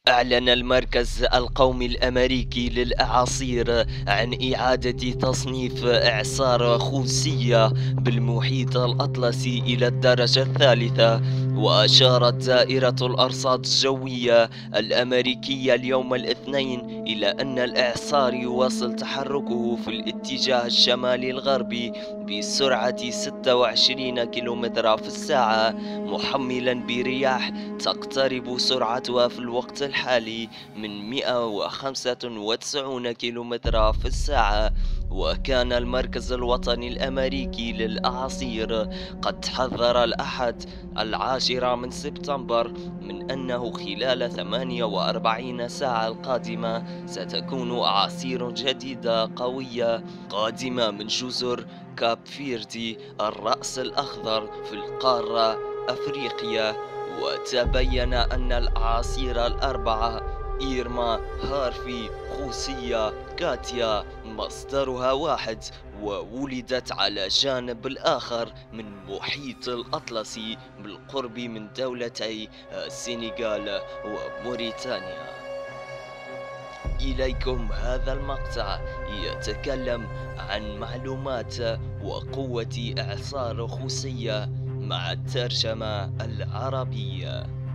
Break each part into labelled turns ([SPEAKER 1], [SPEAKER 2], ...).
[SPEAKER 1] أعلن المركز القومي الأمريكي للأعاصير عن إعادة تصنيف إعصار خوسيه بالمحيط الأطلسي إلى الدرجة الثالثة. وأشارت دائرة الأرصاد الجوية الأمريكية اليوم الاثنين إلى أن الإعصار يواصل تحركه في الاتجاه الشمالي الغربي بسرعة 26 كيلومتر في الساعة، محملا برياح تقترب سرعتها في الوقت الحالي من 195 كيلومتر في الساعة. وكان المركز الوطني الأمريكي للأعاصير قد حذر الأحد 10 من سبتمبر من أنه خلال 48 ساعة القادمة ستكون أعاصير جديدة قوية قادمة من جزر كاب فيردي الرأس الأخضر في القارة أفريقيا. وتبين أن الأعاصير الأربعة إيرما، هارفي، خوسيه، كاتيا مصدرها واحد، وولدت على جانب الآخر من محيط الأطلسي بالقرب من دولتي السنغال وموريتانيا. إليكم هذا المقطع يتكلم عن معلومات وقوة إعصار خوسيه مع الترجمة العربية.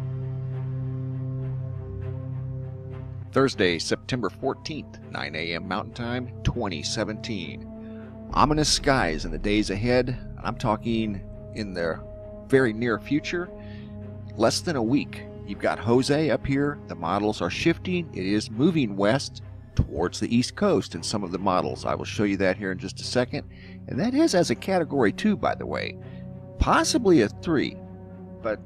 [SPEAKER 2] Thursday, September 14th, 9 a.m. Mountain Time, 2017. Ominous skies in the days ahead, and I'm talking in the very near future, less than a week. You've got Jose up here. The models are shifting. It is moving west towards the east coast in some of the models. I will show you that here in just a second. And that is as a Category 2, by the way. Possibly a 3. But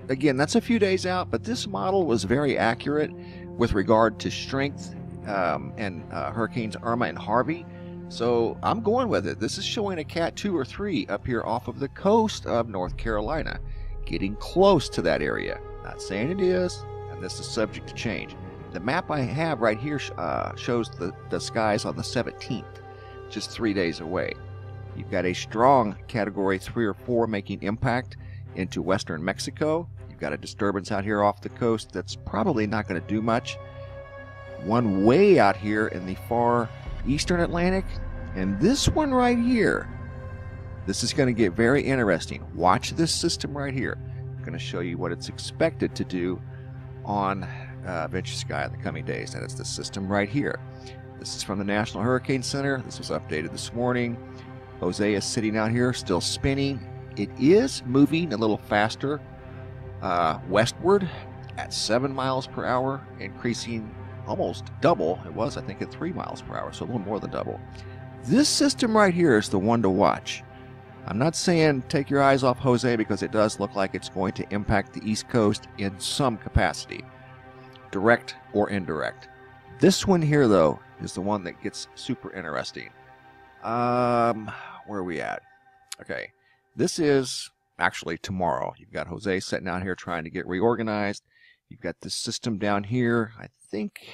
[SPEAKER 2] again, that's a few days out. But this model was very accurate with regard to strength and Hurricanes Irma and Harvey. So I'm going with it. This is showing a Cat 2 or 3 up here off of the coast of North Carolina. Getting close to that area. Not saying it is, and this is subject to change. The map I have right here shows the skies on the 17th, just 3 days away. You've got a strong Category 3 or 4 making impact into western Mexico. You've got a disturbance out here off the coast that's probably not going to do much. One way out here in the far eastern Atlantic, and this one right here. This is going to get very interesting. Watch this system right here. I'm going to show you what it's expected to do on Venture Sky in the coming days, and it's the system right here. This is from the National Hurricane Center. This was updated this morning. Jose is sitting out here, still spinning. It is moving a little faster westward at 7 miles per hour, increasing almost double. It was, I think, at 3 miles per hour, so a little more than double. This system right here is the one to watch. I'm not saying take your eyes off Jose because it does look like it's going to impact the East Coast in some capacity, direct or indirect. This one here, though, is the one that gets super interesting. Where are we at? Okay, this is actually tomorrow. You've got Jose sitting out here trying to get reorganized. You've got this system down here. I think,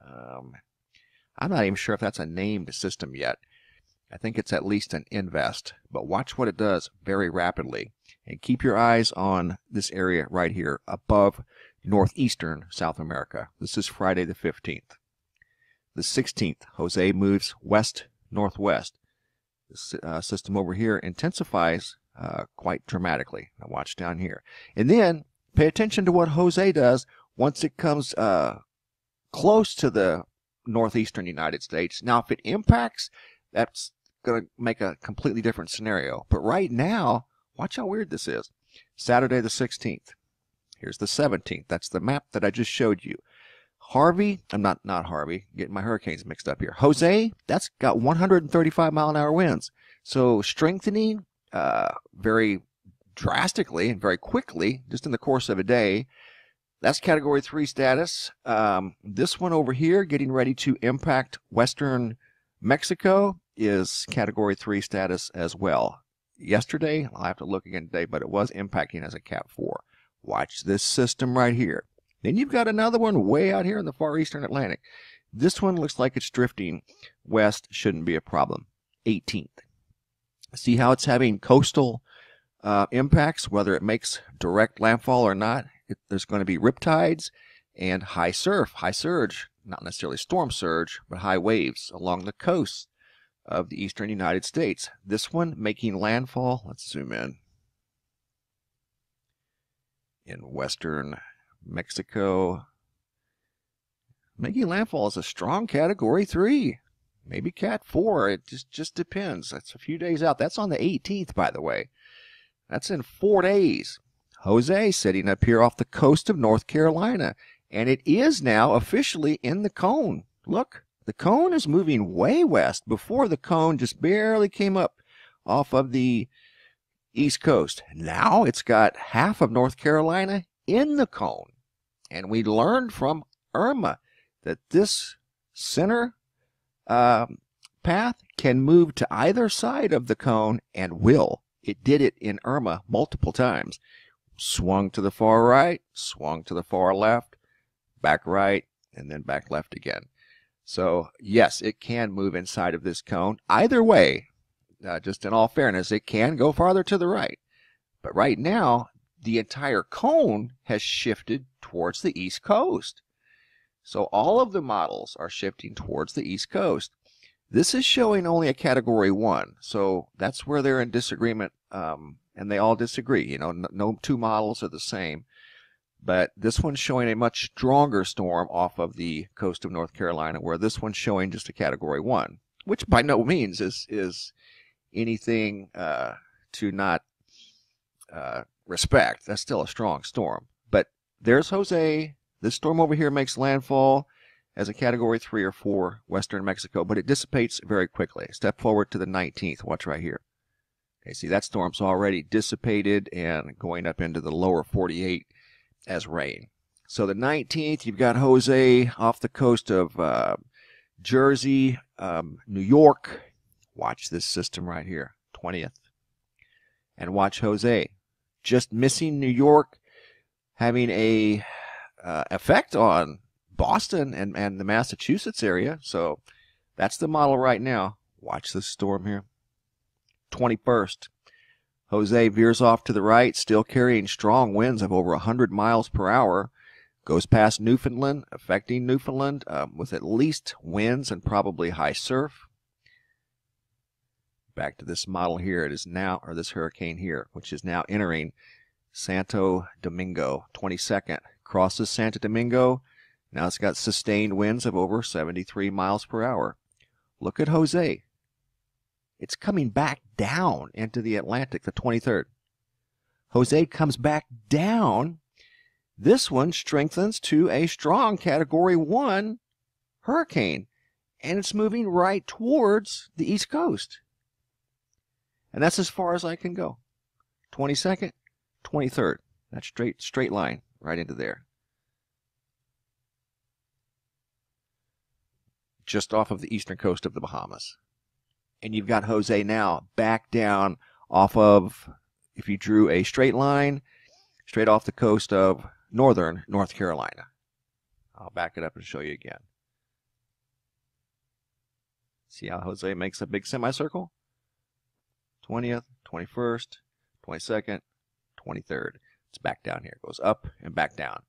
[SPEAKER 2] I'm not even sure if that's a named system yet. I think it's at least an invest, but watch what it does very rapidly. And keep your eyes on this area right here above northeastern South America. This is Friday the 15th. The 16th, Jose moves west-northwest. This system over here intensifies quite dramatically. Now watch down here. And then pay attention to what Jose does once it comes close to the northeastern United States. Now, if it impacts, that's going to make a completely different scenario. But right now, watch how weird this is. Saturday the 16th. Here's the 17th. That's the map that I just showed you. Harvey, I'm not Harvey, getting my hurricanes mixed up here. Jose, that's got 135 mile an hour winds. So strengthening very drastically and very quickly, just in the course of a day. That's Category 3 status. This one over here, getting ready to impact western Mexico, is Category 3 status as well. Yesterday, I'll have to look again today, but it was impacting as a Cat 4. Watch this system right here. Then you've got another one way out here in the far eastern Atlantic. This one looks like it's drifting west. Shouldn't be a problem. 18th. See how it's having coastal impacts, whether it makes direct landfall or not. There's going to be riptides and high surf, high surge, not necessarily storm surge, but high waves along the coast of the eastern United States. This one making landfall, let's zoom in western Mexico. Making landfall is a strong Category 3, maybe Cat 4. It just depends. That's a few days out. That's on the 18th, by the way. That's in 4 days. Jose sitting up here off the coast of North Carolina, and it is now officially in the cone. Look, the cone is moving way west. Before, the cone just barely came up off of the East Coast. Now it's got half of North Carolina in the cone. And we learned from Irma that this center path can move to either side of the cone and will. It did it in Irma multiple times. Swung to the far right, swung to the far left, back right, and then back left again. So, yes, it can move inside of this cone. Either way, just in all fairness, it can go farther to the right. But right now, the entire cone has shifted towards the East Coast. So all of the models are shifting towards the East Coast. This is showing only a Category 1, so that's where they're in disagreement, and they all disagree. You know, no two models are the same. But this one's showing a much stronger storm off of the coast of North Carolina, where this one's showing just a Category 1, which by no means is anything to not respect. That's still a strong storm. But there's Jose. This storm over here makes landfall as a Category 3 or 4 western Mexico, but it dissipates very quickly. Step forward to the 19th. Watch right here. Okay, see, that storm's already dissipated and going up into the lower 48 as rain. So the 19th, you've got Jose off the coast of Jersey, New York. Watch this system right here, 20th. And watch Jose. Just missing New York, having a effect on Boston and the Massachusetts area. So that's the model right now. Watch this storm here. 21st. Jose veers off to the right, still carrying strong winds of over 100 miles per hour. Goes past Newfoundland, affecting Newfoundland with at least winds and probably high surf. Back to this model here. It is now, or this hurricane here, which is now entering Santo Domingo. 22nd. Crosses Santo Domingo. Now it's got sustained winds of over 73 miles per hour. Look at Jose. It's coming back down into the Atlantic, the 23rd. Jose comes back down. This one strengthens to a strong Category 1 hurricane, and it's moving right towards the East Coast. And that's as far as I can go. 22nd, 23rd. That straight line right into there. Just off of the eastern coast of the Bahamas. And you've got Jose now back down off of, if you drew a straight line, straight off the coast of northern North Carolina. I'll back it up and show you again. See how Jose makes a big semicircle? 20th, 21st, 22nd, 23rd. It's back down here. It goes up and back down.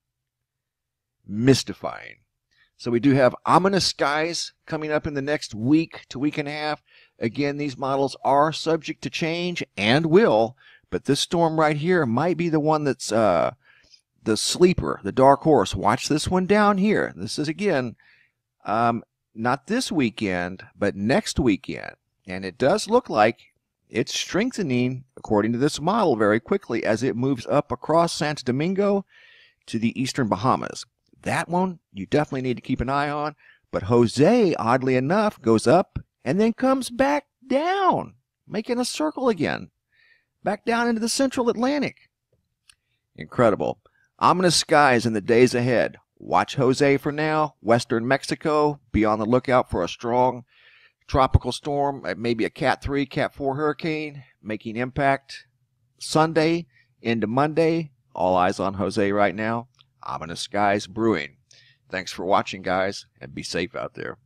[SPEAKER 2] Mystifying. So we do have ominous skies coming up in the next week to week and a half. Again, these models are subject to change and will, but this storm right here might be the one that's the sleeper, the dark horse. Watch this one down here. This is, again, not this weekend, but next weekend. And it does look like it's strengthening, according to this model, very quickly as it moves up across Santo Domingo to the eastern Bahamas. That one you definitely need to keep an eye on. But Jose, oddly enough, goes up and then comes back down, making a circle again. Back down into the central Atlantic. Incredible. Ominous skies in the days ahead. Watch Jose for now. Western Mexico. Be on the lookout for a strong tropical storm. Maybe a Cat 3, Cat 4 hurricane making impact Sunday into Monday. All eyes on Jose right now. Ominous skies brewing. Thanks for watching, guys, and be safe out there.